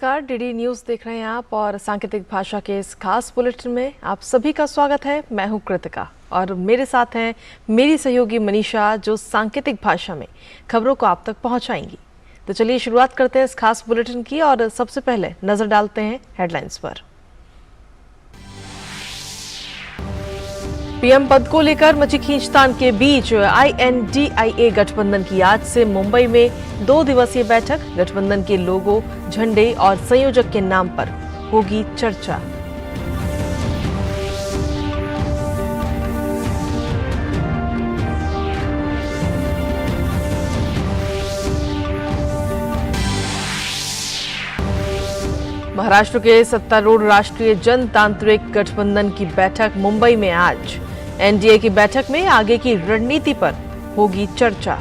नमस्कार, DD news देख रहे हैं आप और सांकेतिक भाषा के इस खास बुलेटिन में आप सभी का स्वागत है। मैं हूं कृतिका और मेरे साथ हैं मेरी सहयोगी मनीषा, जो सांकेतिक भाषा में खबरों को आप तक पहुंचाएंगी। तो चलिए शुरुआत करते हैं इस खास बुलेटिन की और सबसे पहले नजर डालते हैं हेडलाइंस पर। पीएम पद को लेकर मची खींचतान के बीच INDIA गठबंधन की आज से मुंबई में 2 दिवसीय बैठक। गठबंधन के लोगो, झंडे और संयोजक के नाम पर होगी चर्चा। महाराष्ट्र के सत्तारूढ़ राष्ट्रीय जनतांत्रिक गठबंधन की बैठक मुंबई में आज। एनडीए की बैठक में आगे की रणनीति पर होगी चर्चा।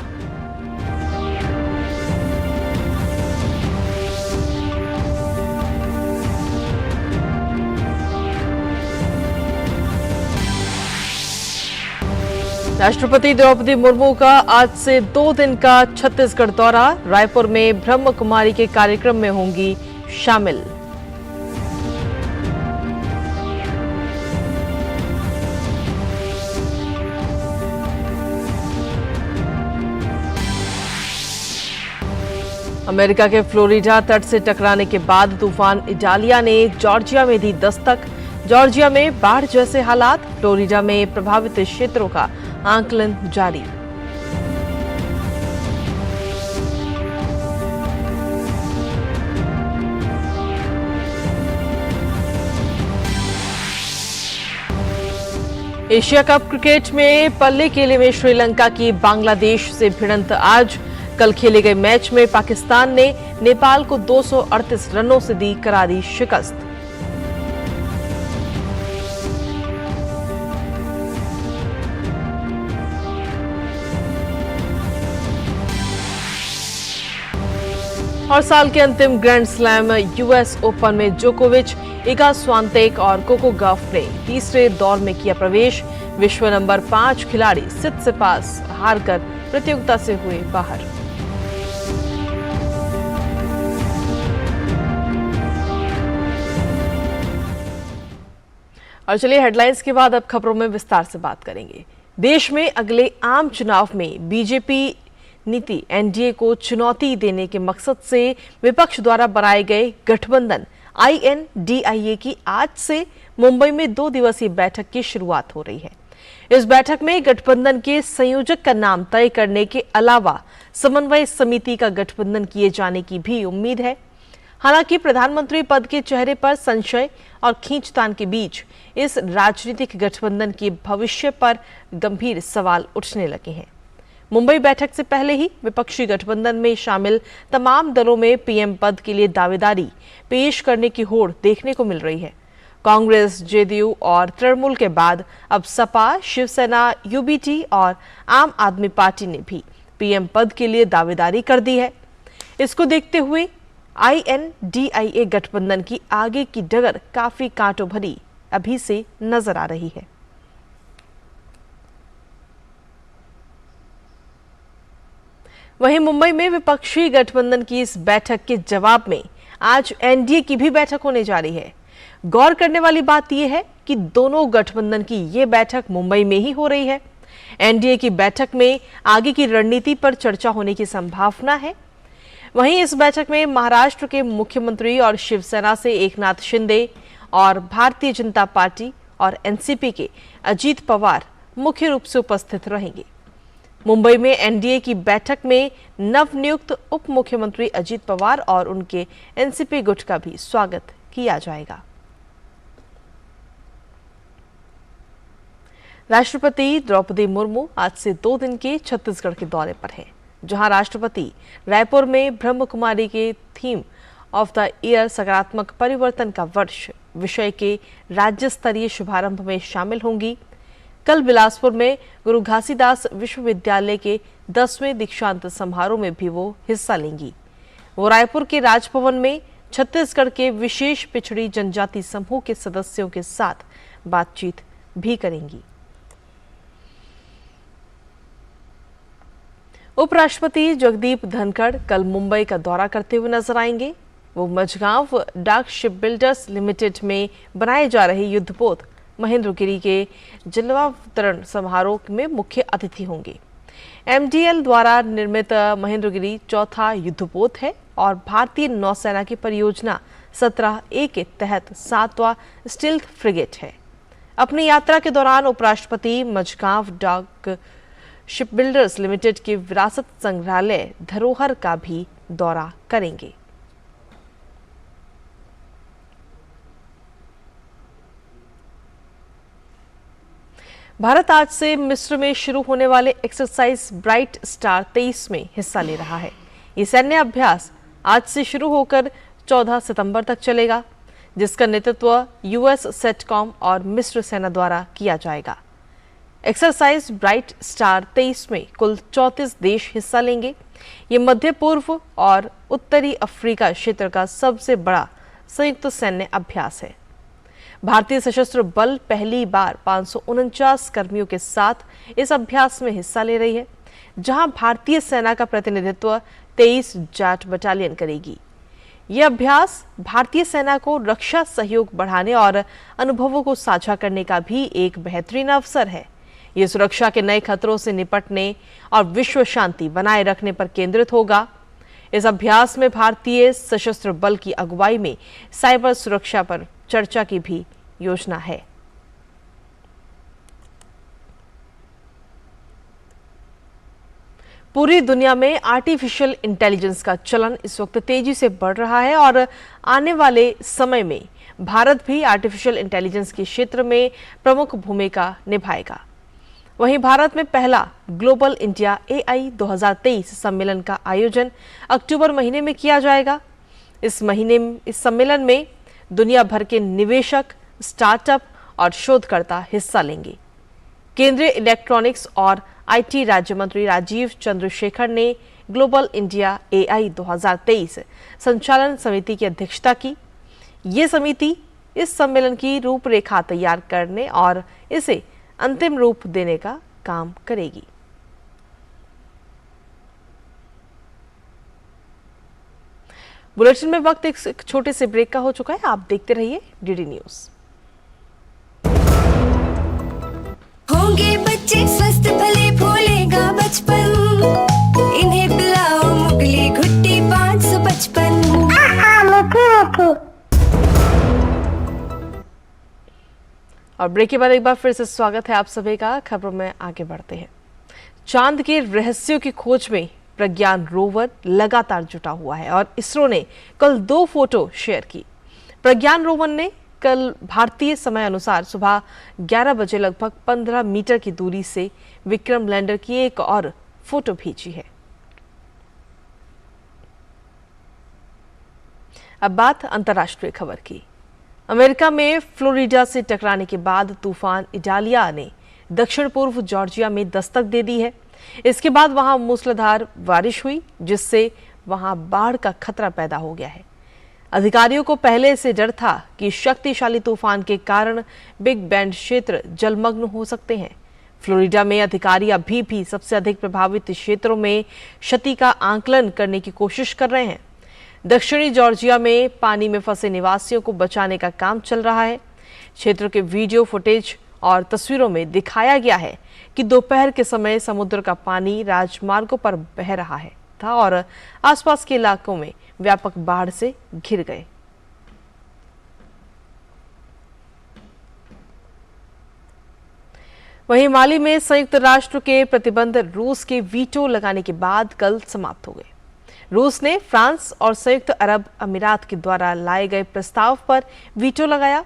राष्ट्रपति द्रौपदी मुर्मू का आज से 2 दिन का छत्तीसगढ़ दौरा। रायपुर में ब्रह्म कुमारी के कार्यक्रम में होंगी शामिल। अमेरिका के फ्लोरिडा तट से टकराने के बाद तूफान इडालिया ने जॉर्जिया में दी दस्तक। जॉर्जिया में बाढ़ जैसे हालात, फ्लोरिडा में प्रभावित क्षेत्रों का आंकलन जारी। एशिया कप क्रिकेट में पल्ले केले में श्रीलंका की बांग्लादेश से भिड़ंत आज। कल खेले गए मैच में पाकिस्तान ने नेपाल को 238 रनों से दी करारी शिकस्त। और साल के अंतिम ग्रैंड स्लैम यूएस ओपन में जोकोविच, इगा स्वांतेक और कोको गॉफ ने तीसरे दौर में किया प्रवेश। विश्व नंबर 5 खिलाड़ी सित्सिपास हारकर प्रतियोगिता से हुए बाहर। और चलिए हेडलाइंस के बाद अब खबरों में विस्तार से बात करेंगे। देश में अगले आम चुनाव में बीजेपी नीति एनडीए को चुनौती देने के मकसद से विपक्ष द्वारा बनाए गए गठबंधन INDIA की आज से मुंबई में 2 दिवसीय बैठक की शुरुआत हो रही है। इस बैठक में गठबंधन के संयोजक का नाम तय करने के अलावा समन्वय समिति का गठबंधन किए जाने की भी उम्मीद है। हालांकि प्रधानमंत्री पद के चेहरे पर संशय और खींचतान के बीच इस राजनीतिक गठबंधन के भविष्य पर गंभीर सवाल उठने लगे हैं। मुंबई बैठक से पहले ही विपक्षी गठबंधन में शामिल तमाम दलों में पीएम पद के लिए दावेदारी पेश करने की होड़ देखने को मिल रही है। कांग्रेस, जेडीयू और तृणमूल के बाद अब सपा, शिवसेना, यूबीटी और आम आदमी पार्टी ने भी पीएम पद के लिए दावेदारी कर दी है। इसको देखते हुए INDIA गठबंधन की आगे की डगर काफी कांटों भरी अभी से नजर आ रही है। वहीं मुंबई में विपक्षी गठबंधन की इस बैठक के जवाब में आज एनडीए की भी बैठक होने जा रही है। गौर करने वाली बात यह है कि दोनों गठबंधन की ये बैठक मुंबई में ही हो रही है। एनडीए की बैठक में आगे की रणनीति पर चर्चा होने की संभावना है। वहीं इस बैठक में महाराष्ट्र के मुख्यमंत्री और शिवसेना से एकनाथ शिंदे और भारतीय जनता पार्टी और एनसीपी के अजीत पवार मुख्य रूप से उपस्थित रहेंगे। मुंबई में एनडीए की बैठक में नवनियुक्त उप मुख्यमंत्री अजीत पवार और उनके एनसीपी गुट का भी स्वागत किया जाएगा। राष्ट्रपति द्रौपदी मुर्मू आज से 2 दिन के छत्तीसगढ़ के दौरे पर हैं, जहां राष्ट्रपति रायपुर में ब्रह्म कुमारी के थीम ऑफ द ईयर सकारात्मक परिवर्तन का वर्ष विषय के राज्य स्तरीय शुभारंभ में शामिल होंगी। कल बिलासपुर में गुरु घासीदास विश्वविद्यालय के 10वें दीक्षांत समारोह में भी वो हिस्सा लेंगी। वो रायपुर के राजभवन में छत्तीसगढ़ के विशेष पिछड़ी जनजाति समूह के सदस्यों के साथ बातचीत भी करेंगी। उपराष्ट्रपति जगदीप धनखड़ कल मुंबई का दौरा करते हुए नजर आएंगे। वो मझगांव डाक शिप बिल्डर्स लिमिटेड में बनाए जा रहे युद्धपोत महेंद्रगिरी के जलावतरण समारोह में मुख्य अतिथि होंगे। MDL द्वारा निर्मित महेंद्रगिरी चौथा युद्धपोत है और भारतीय नौसेना की परियोजना 17A के तहत 7वां स्टील्थ फ्रिगेट है। अपनी यात्रा के दौरान उपराष्ट्रपति मझगांव डाक शिप बिल्डर्स लिमिटेड के विरासत संग्रहालय धरोहर का भी दौरा करेंगे। भारत आज से मिस्र में शुरू होने वाले एक्सरसाइज ब्राइट स्टार 23 में हिस्सा ले रहा है। ये सैन्य अभ्यास आज से शुरू होकर 14 सितंबर तक चलेगा, जिसका नेतृत्व US सेटकॉम और मिस्र सेना द्वारा किया जाएगा। एक्सरसाइज ब्राइट स्टार 23 में कुल 34 देश हिस्सा लेंगे। ये मध्य पूर्व और उत्तरी अफ्रीका क्षेत्र का सबसे बड़ा संयुक्त सैन्य अभ्यास है। भारतीय सशस्त्र बल पहली बार 549 कर्मियों के साथ इस अभ्यास में हिस्सा ले रही है, जहां भारतीय सेना का प्रतिनिधित्व 23 जाट बटालियन करेगी। यह अभ्यास भारतीय सेना को रक्षा सहयोग बढ़ाने और अनुभवों को साझा करने का भी एक बेहतरीन अवसर है। ये सुरक्षा के नए खतरों से निपटने और विश्व शांति बनाए रखने पर केंद्रित होगा। इस अभ्यास में भारतीय सशस्त्र बल की अगुवाई में साइबर सुरक्षा पर चर्चा की भी योजना है। पूरी दुनिया में आर्टिफिशियल इंटेलिजेंस का चलन इस वक्त तेजी से बढ़ रहा है और आने वाले समय में भारत भी आर्टिफिशियल इंटेलिजेंस के क्षेत्र में प्रमुख भूमिका निभाएगा। वहीं भारत में पहला ग्लोबल इंडिया AI 2023 सम्मेलन का आयोजन अक्टूबर महीने में किया जाएगा। इस सम्मेलन में दुनिया भर के निवेशक, स्टार्टअप और शोधकर्ता हिस्सा लेंगे। केंद्रीय इलेक्ट्रॉनिक्स और IT राज्य मंत्री राजीव चंद्रशेखर ने ग्लोबल इंडिया AI 2023 संचालन समिति की अध्यक्षता की। ये समिति इस सम्मेलन की रूपरेखा तैयार करने और इसे अंतिम रूप देने का काम करेगी। बुलेटिन में वक्त एक छोटे से ब्रेक का हो चुका है। आप देखते रहिए DD न्यूज। होंगे बच्चे स्वस्थ भले भूलेगा बचपन, इन्हें पिलाओ मुगली घुट्टी 555। और ब्रेक के बाद एक बार फिर से स्वागत है आप सभी का। खबरों में आगे बढ़ते हैं। चांद के रहस्यों की खोज में प्रज्ञान रोवर लगातार जुटा हुआ है और इसरो ने कल 2 फोटो शेयर की। प्रज्ञान रोवर ने कल भारतीय समय अनुसार सुबह 11 बजे लगभग 15 मीटर की दूरी से विक्रम लैंडर की एक और फोटो भेजी है। अब बात अंतर्राष्ट्रीय खबर की। अमेरिका में फ्लोरिडा से टकराने के बाद तूफान इडालिया ने दक्षिण पूर्व जॉर्जिया में दस्तक दे दी है। इसके बाद वहां मूसलाधार बारिश हुई, जिससे वहां बाढ़ का खतरा पैदा हो गया है। अधिकारियों को पहले से डर था कि शक्तिशाली तूफान के कारण बिग बेंड क्षेत्र जलमग्न हो सकते हैं। फ्लोरिडा में अधिकारी अभी भी सबसे अधिक प्रभावित क्षेत्रों में क्षति का आकलन करने की कोशिश कर रहे हैं। दक्षिणी जॉर्जिया में पानी में फंसे निवासियों को बचाने का काम चल रहा है। क्षेत्र के वीडियो फुटेज और तस्वीरों में दिखाया गया है कि दोपहर के समय समुद्र का पानी राजमार्गों पर बह रहा था और आसपास के इलाकों में व्यापक बाढ़ से घिर गए। वहीं माली में संयुक्त राष्ट्र के प्रतिबंध रूस के वीटो लगाने के बाद कल समाप्त हो गए। रूस ने फ्रांस और संयुक्त अरब अमीरात के द्वारा लाए गए प्रस्ताव पर वीटो लगाया।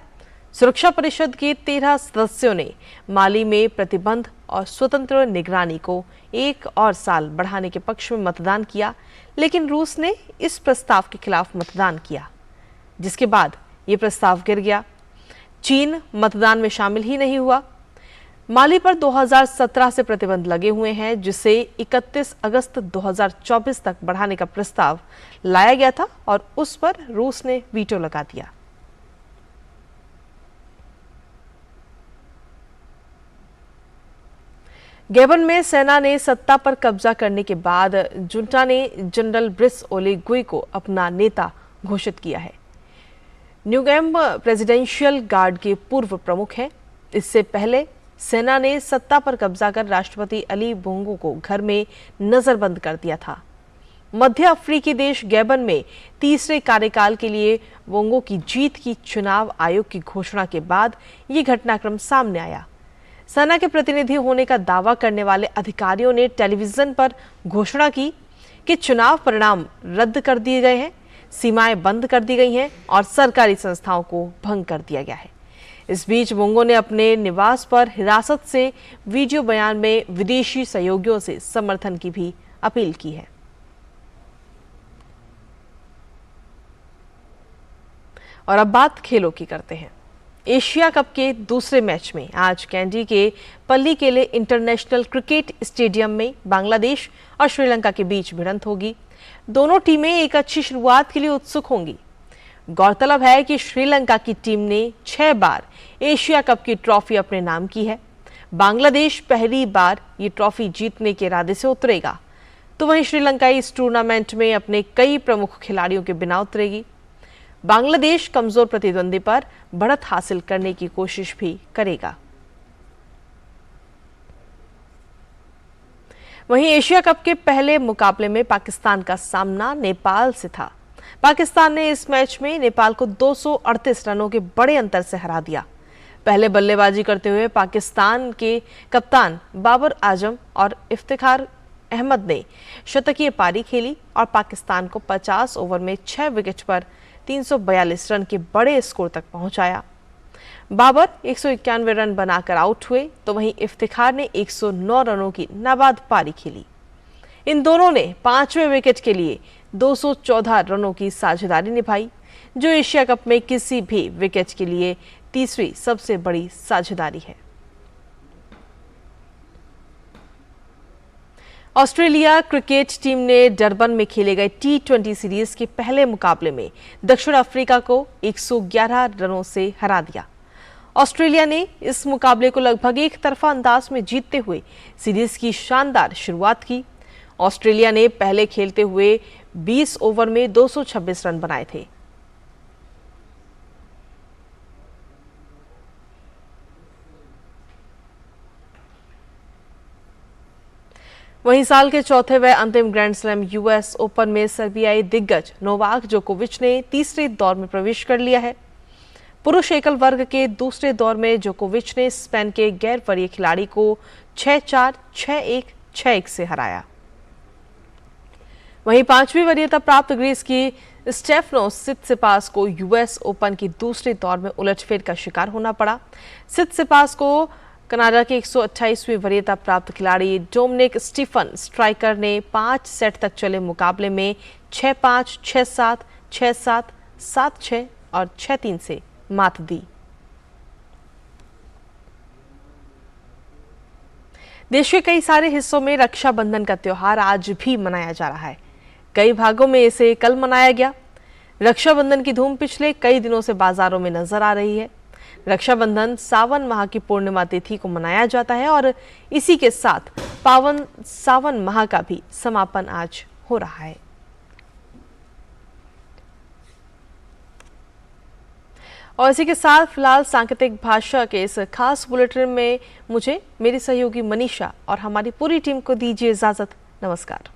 सुरक्षा परिषद के 13 सदस्यों ने माली में प्रतिबंध और स्वतंत्र निगरानी को 1 और साल बढ़ाने के पक्ष में मतदान किया, लेकिन रूस ने इस प्रस्ताव के खिलाफ मतदान किया, जिसके बाद ये प्रस्ताव गिर गया। चीन मतदान में शामिल ही नहीं हुआ। माली पर 2017 से प्रतिबंध लगे हुए हैं, जिसे 31 अगस्त 2024 तक बढ़ाने का प्रस्ताव लाया गया था और उस पर रूस ने वीटो लगा दिया। गैबन में सेना ने सत्ता पर कब्जा करने के बाद जुंटा ने जनरल ब्रिस ओलीगुई को अपना नेता घोषित किया है। न्यूगैम प्रेसिडेंशियल गार्ड के पूर्व प्रमुख हैं। इससे पहले सेना ने सत्ता पर कब्जा कर राष्ट्रपति अली बोंगो को घर में नजरबंद कर दिया था। मध्य अफ्रीकी देश गैबन में तीसरे कार्यकाल के लिए बोंगो की जीत की चुनाव आयोग की घोषणा के बाद ये घटनाक्रम सामने आया। सेना के प्रतिनिधि होने का दावा करने वाले अधिकारियों ने टेलीविजन पर घोषणा की कि चुनाव परिणाम रद्द कर दिए गए हैं, सीमाएं बंद कर दी गई हैं और सरकारी संस्थाओं को भंग कर दिया गया है। इस बीच बोंगो ने अपने निवास पर हिरासत से वीडियो बयान में विदेशी सहयोगियों से समर्थन की भी अपील की है। और अब बात खेलों की करते हैं। एशिया कप के दूसरे मैच में आज कैंडी के पल्लीकेले इंटरनेशनल क्रिकेट स्टेडियम में बांग्लादेश और श्रीलंका के बीच भिड़ंत होगी। दोनों टीमें एक अच्छी शुरुआत के लिए उत्सुक होंगी। गौरतलब है कि श्रीलंका की टीम ने 6 बार एशिया कप की ट्रॉफी अपने नाम की है। बांग्लादेश पहली बार ये ट्रॉफी जीतने के इरादे से उतरेगा, तो वहीं श्रीलंका इस टूर्नामेंट में अपने कई प्रमुख खिलाड़ियों के बिना उतरेगी। बांग्लादेश कमजोर प्रतिद्वंदी पर बढ़त हासिल करने की कोशिश भी करेगा। वहीं एशिया कप के पहले मुकाबले में पाकिस्तान का सामना नेपाल से था। पाकिस्तान ने इस मैच में नेपाल को 238 रनों के बड़े अंतर से हरा दिया। पहले बल्लेबाजी करते हुए पाकिस्तान के कप्तान बाबर आजम और इफ्तिखार अहमद ने शतकीय पारी खेली और पाकिस्तान को 50 ओवर में 6 विकेट पर 342 रन के बड़े स्कोर तक पहुंचाया। बाबर 191 रन बनाकर आउट हुए, तो वहीं इफ्तिखार ने 109 रनों की नाबाद पारी खेली। इन दोनों ने 5वें विकेट के लिए 214 रनों की साझेदारी निभाई, जो एशिया कप में किसी भी विकेट के लिए तीसरी सबसे बड़ी साझेदारी है। ऑस्ट्रेलिया क्रिकेट टीम ने डरबन में खेले गए T20 सीरीज के पहले मुकाबले में दक्षिण अफ्रीका को 111 रनों से हरा दिया। ऑस्ट्रेलिया ने इस मुकाबले को लगभग एक तरफा अंदाज में जीतते हुए सीरीज की शानदार शुरुआत की। ऑस्ट्रेलिया ने पहले खेलते हुए 20 ओवर में 226 रन बनाए थे। वहीं साल के चौथे व अंतिम ग्रैंड स्लैम यूएस ओपन में सर्बियाई दिग्गज नोवाक जोकोविच ने तीसरे दौर में प्रवेश कर लिया है। पुरुष एकल वर्ग के दूसरे दौर में जोकोविच ने स्पेन के गैर वरीय खिलाड़ी को 6-4, 6-1, 6-1 से हराया। वहीं 5वीं वरीयता प्राप्त ग्रीस की स्टेफनोस सित्सिपास को यूएस ओपन की दूसरे दौर में उलटफेर का शिकार होना पड़ा। सित्सिपास को कनाडा के 128वीं वरीयता प्राप्त खिलाड़ी डोमिनिक स्टीफन स्ट्राइकर ने 5 सेट तक चले मुकाबले में 6-5, 6-7, 6-7, 7-6 और 6-3 से मात दी। देश के कई सारे हिस्सों में रक्षाबंधन का त्योहार आज भी मनाया जा रहा है। कई भागों में इसे कल मनाया गया। रक्षाबंधन की धूम पिछले कई दिनों से बाजारों में नजर आ रही है। रक्षाबंधन सावन माह की पूर्णिमा तिथि को मनाया जाता है और इसी के साथ पावन सावन माह का भी समापन आज हो रहा है। और इसी के साथ फिलहाल सांकेतिक भाषा के इस खास बुलेटिन में मुझे मेरी सहयोगी मनीषा और हमारी पूरी टीम को दीजिए इजाजत। नमस्कार।